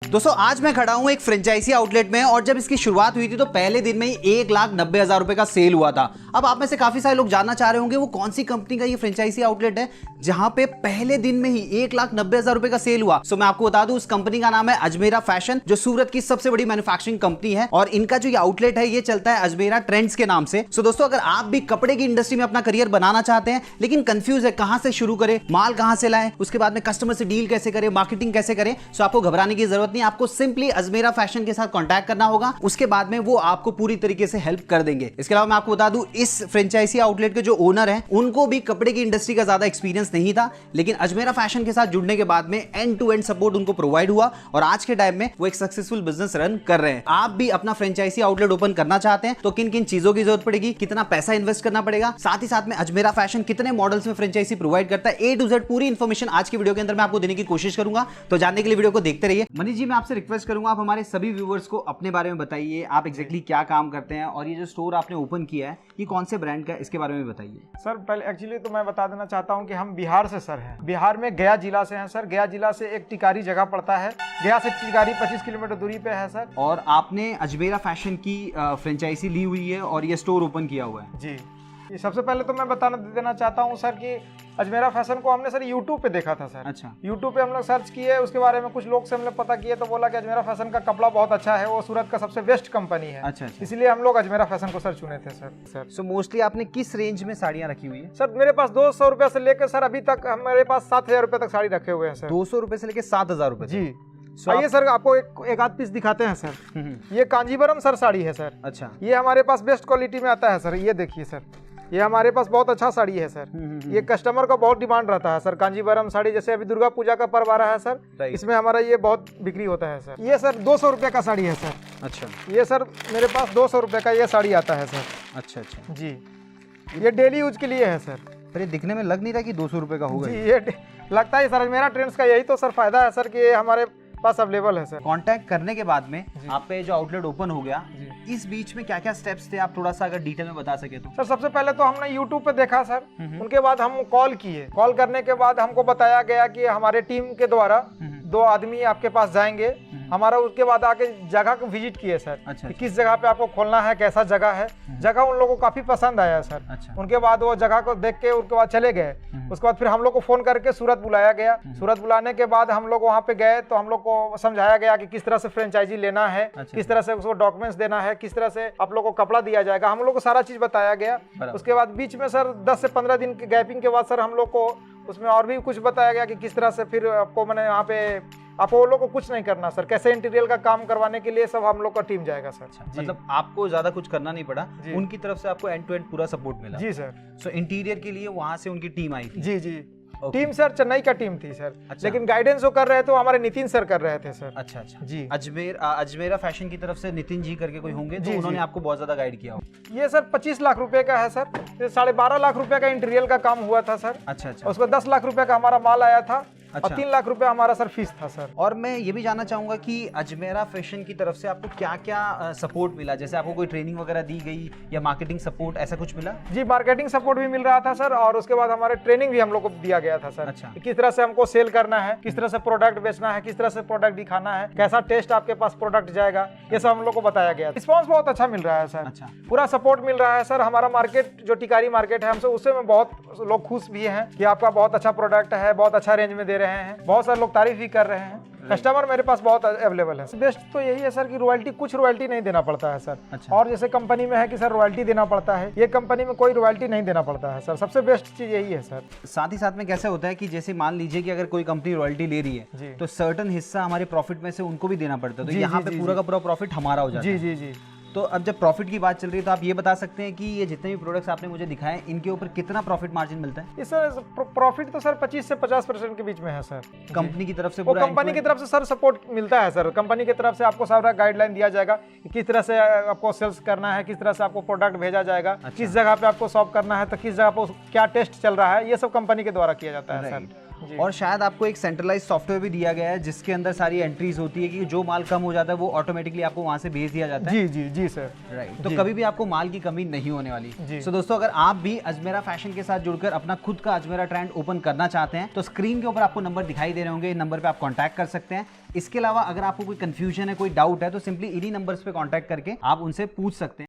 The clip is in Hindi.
दोस्तों आज मैं खड़ा हूं एक फ्रेंचाइजी आउटलेट में और जब इसकी शुरुआत हुई थी तो पहले दिन में ही 1,90,000 रुपए का सेल हुआ था। अब आप में से काफी सारे लोग जानना चाह रहे होंगे वो कौन सी कंपनी का ये फ्रेंचाइजी आउटलेट है जहां पे पहले दिन में ही 1,90,000 रुपए का सेल हुआ। सो मैं आपको बता दूं उस कंपनी का नाम है अजमेरा फैशन, जो सूरत की सबसे बड़ी मैन्युफैक्चरिंग कंपनी है और इनका जो ये आउटलेट है ये चलता है अजमेरा ट्रेंड्स के नाम से। सो दोस्तों अगर आप भी कपड़े की इंडस्ट्री में अपना करियर बनाना चाहते हैं लेकिन कंफ्यूज है कहां से शुरू करें, माल कहां से लाएं, उसके बाद में कस्टमर से डील कैसे करें, मार्केटिंग कैसे करें, सो आपको घबराने की जरूरत नहीं। आपको सिंपली अजमेरा फैशन के साथ कांटेक्ट करना होगा, उसके बाद में वो आपको पूरी तरीके से हेल्प कर देंगे। इसके अलावा मैं आपको बता दूं इस फ्रेंचाइजी आउटलेट के जो ओनर हैं उनको भी कपड़े की इंडस्ट्री का ज्यादा एक्सपीरियंस नहीं था, लेकिन अजमेरा फैशन के साथ जुड़ने के बाद में एंड टू एंड सपोर्ट उनको प्रोवाइड हुआ और आज के टाइम में वो एक सक्सेसफुल बिजनेस रन कर रहे हैं। आप भी अपना फ्रेंचाइजी आउटलेट ओपन करना चाहते हैं तो किन किन चीजों की जरूरत पड़ेगी, कितना पैसा इन्वेस्ट करना पड़ेगा, साथ ही साथ में अजमेरा फैशन कितने मॉडल्स में फ्रेंचाइजी प्रोवाइड करता है, A to Z पूरी इंफॉर्मेशन आज की वीडियो के अंदर मैं आपको देने की कोशिश करूंगा। तो जानने के लिए वीडियो को देखते रहिए। मनीष जी मैं आपसे रिक्वेस्ट करूंगा आप हमारे सभी व्यूअर्स को अपने बारे में बताइए, आप एग्जैक्टली क्या काम करते हैं और ये जो स्टोर आपने ओपन किया है ये कौन से ब्रांड का है, इसके बारे में बताइए। सर पहले एक्चुअली तो मैं बता देना चाहता हूं कि हम बिहार से सर हैं, बिहार में गया जिला से हैं सर। गया जिला से एक टिकारी जगह पड़ता है, गया से टिकारी 25 किलोमीटर दूरी पे है सर। और आपने अजमेरा फैशन की फ्रेंचाइजी ली हुई है और ये स्टोर ओपन किया हुआ है। जी, ये सबसे पहले तो मैं बताना देना चाहता हूं सर कि अजमेरा फैशन को हमने सर यूट्यूब पे देखा था सर। अच्छा। यूट्यूब पे हम लोग सर्च किए, उसके बारे में कुछ लोग से हमने पता किए तो बोला कि अजमेरा फैशन का कपड़ा बहुत अच्छा है, वो सूरत का सबसे बेस्ट कंपनी है। अच्छा। इसलिए हम लोग अजमेरा फैशन को सर चुने थे सर। सो मोस्टली आपने किस रेंज में साड़ियां रखी हुई है? सर मेरे पास 200 रुपये से लेकर सर अभी तक हमारे पास 7,000 रुपये तक साड़ी रखे हुए हैं सर। 200 रुपए से लेकर 7,000 रुपए? जी। आइए सर आपको एक आध पीस दिखाते हैं सर। ये कांजीवरम सर साड़ी है सर। अच्छा। ये हमारे पास बेस्ट क्वालिटी में आता है सर। ये देखिए सर, ये हमारे पास बहुत अच्छा साड़ी है सर। ये कस्टमर का बहुत डिमांड रहता है सर। कांजीवरम साड़ी जैसे अभी दुर्गा पूजा का पर्व आ रहा है सर, इसमें हमारा ये बहुत बिक्री होता है सर। ये सर 200 रुपये का साड़ी है सर। अच्छा। ये सर मेरे पास 200 रुपये का ये साड़ी आता है सर। अच्छा अच्छा जी, ये डेली यूज के लिए है सर। पर ये दिखने में लग नहीं रहा कि 200 रुपये का होगा। जी, ये लगता है सर। मेरा ट्रेंड्स का यही तो सर फायदा है सर कि ये हमारे पास अवेलेबल है सर। कांटेक्ट करने के बाद में आप पे जो आउटलेट ओपन हो गया, इस बीच में क्या क्या स्टेप्स थे आप थोड़ा सा अगर डिटेल में बता सके तो। सर सबसे पहले तो हमने यूट्यूब पे देखा सर, उनके बाद हम कॉल किए। कॉल करने के बाद हमको बताया गया कि हमारे टीम के द्वारा 2 आदमी आपके पास जाएंगे। हमारा उसके बाद आके जगह को विजिट किए सर। अच्छा। कि किस जगह पे आपको खोलना है, कैसा जगह है। जगह उन लोगों को काफी पसंद आया सर। अच्छा। उनके बाद वो जगह को देख के उसके बाद चले गए। उसके बाद फिर हम लोग को फोन करके सूरत बुलाया गया। सूरत बुलाने के बाद हम लोग वहाँ पे गए तो हम लोग को समझाया गया कि किस तरह से फ्रेंचाइजी लेना है। अच्छा। किस तरह से उसको डॉक्यूमेंट्स देना है, किस तरह से आप लोग को कपड़ा दिया जाएगा, हम लोग को सारा चीज बताया गया। उसके बाद बीच में सर 10 से 15 दिन के गैपिंग के बाद सर हम लोग को उसमें और भी कुछ बताया गया कि किस तरह से फिर आपको मैंने यहाँ पे आपको लोग को कुछ नहीं करना सर, कैसे इंटीरियर का काम करवाने के लिए सब हम लोग का टीम जाएगा सर। मतलब आपको ज्यादा कुछ करना नहीं पड़ा, उनकी तरफ से आपको एंड टू एंड पूरा सपोर्ट मिला। जी सर। सो इंटीरियर के लिए वहां से उनकी टीम आई थी? जी जी। टीम सर चेन्नई का टीम थी सर। अच्छा। लेकिन गाइडेंस जो कर रहे थे वो हमारे नितिन सर कर रहे थे सर। अच्छा अच्छा जी। अजमेरा फैशन की तरफ से नितिन जी करके कोई होंगे तो उन्होंने आपको बहुत ज्यादा गाइड किया हो। ये सर 25 लाख रुपए का है सर। ये 12.5 लाख रुपए का इंटीरियर का काम हुआ था सर। अच्छा अच्छा। उसको 10 लाख रुपए का हमारा माल आया था। अच्छा। और 3 लाख रुपए हमारा सर फीस था सर। और मैं ये भी जानना चाहूंगा कि अजमेरा फैशन की तरफ से आपको क्या क्या सपोर्ट मिला, जैसे आपको कोई ट्रेनिंग वगैरह दी गई या मार्केटिंग सपोर्ट ऐसा कुछ मिला? जी, मार्केटिंग सपोर्ट भी मिल रहा था सर और उसके बाद हमारे ट्रेनिंग भी हम लोग को दिया गया था सर। अच्छा। किस तरह से हमको सेल करना है, किस तरह से प्रोडक्ट बेचना है, किस तरह से प्रोडक्ट दिखाना है, कैसा टेस्ट आपके पास प्रोडक्ट जाएगा, ये सब हम लोग को बताया गया। रिस्पॉन्स बहुत अच्छा मिल रहा है सर। अच्छा। पूरा सपोर्ट मिल रहा है सर। हमारा मार्केट जो टिकारी मार्केट है हमसे उससे में बहुत लोग खुश भी हैं कि आपका बहुत अच्छा प्रोडक्ट है, बहुत अच्छा रेंज में दे रहे हैं, बहुत सारे लोग तारीफ भी कर रहे हैं। कस्टमर मेरे पास बहुत अवेलेबल है। बेस्ट तो यही है सर कि रॉयल्टी, कुछ रॉयल्टी नहीं देना पड़ता है सर। अच्छा। और जैसे कंपनी में है कि सर रॉयल्टी देना पड़ता है, ये कंपनी में कोई रॉयल्टी नहीं देना पड़ता है सर। सबसे बेस्ट चीज यही है सर। साथ ही साथ में कैसे होता है कि जैसे मान लीजिए कि अगर कोई कंपनी रॉयल्टी ले रही है तो सर्टेन हिस्सा हमारे प्रॉफिट में से उनको भी देना पड़ता है, तो यहाँ पे पूरा का पूरा प्रॉफिट हमारा हो जाता है। जी जी जी। तो अब जब प्रॉफिट की बात चल रही है तो आप ये बता सकते हैं कि ये जितने भी प्रोडक्ट्स आपने मुझे दिखाए इनके ऊपर कितना प्रॉफिट मार्जिन मिलता है? इस सर प्रॉफिट तो सर 25 से 50% के बीच में है सर। कंपनी की तरफ से वो कंपनी की तरफ से सर सपोर्ट मिलता है सर। कंपनी की तरफ से आपको सारा गाइडलाइन दिया जाएगा कि किस तरह से आपको सेल्स करना है, किस तरह से आपको प्रोडक्ट भेजा जाएगा। अच्छा। किस जगह पे आपको शॉप करना है, तो किस जगह पे क्या टेस्ट चल रहा है, ये सब कंपनी के द्वारा किया जाता है सर। और शायद आपको एक सेंट्रलाइज सॉफ्टवेयर भी दिया गया है जिसके अंदर सारी एंट्रीज होती है कि जो माल कम हो जाता है वो ऑटोमेटिकली आपको वहां से भेज दिया जाता है। जी जी जी सर। राइट, तो कभी भी आपको माल की कमी नहीं होने वाली। सो दोस्तों, अगर आप भी अजमेरा फैशन के साथ जुड़कर अपना खुद का अजमेरा ट्रेंड ओपन करना चाहते हैं तो स्क्रीन के ऊपर आपको नंबर दिखाई दे रहे होंगे, इन नंबर पे आप कांटेक्ट कर सकते हैं। इसके अलावा अगर आपको कोई कंफ्यूजन है, कोई डाउट है तो सिंपली इन्हीं नंबर्स पे कांटेक्ट करके आप उनसे पूछ सकते हैं।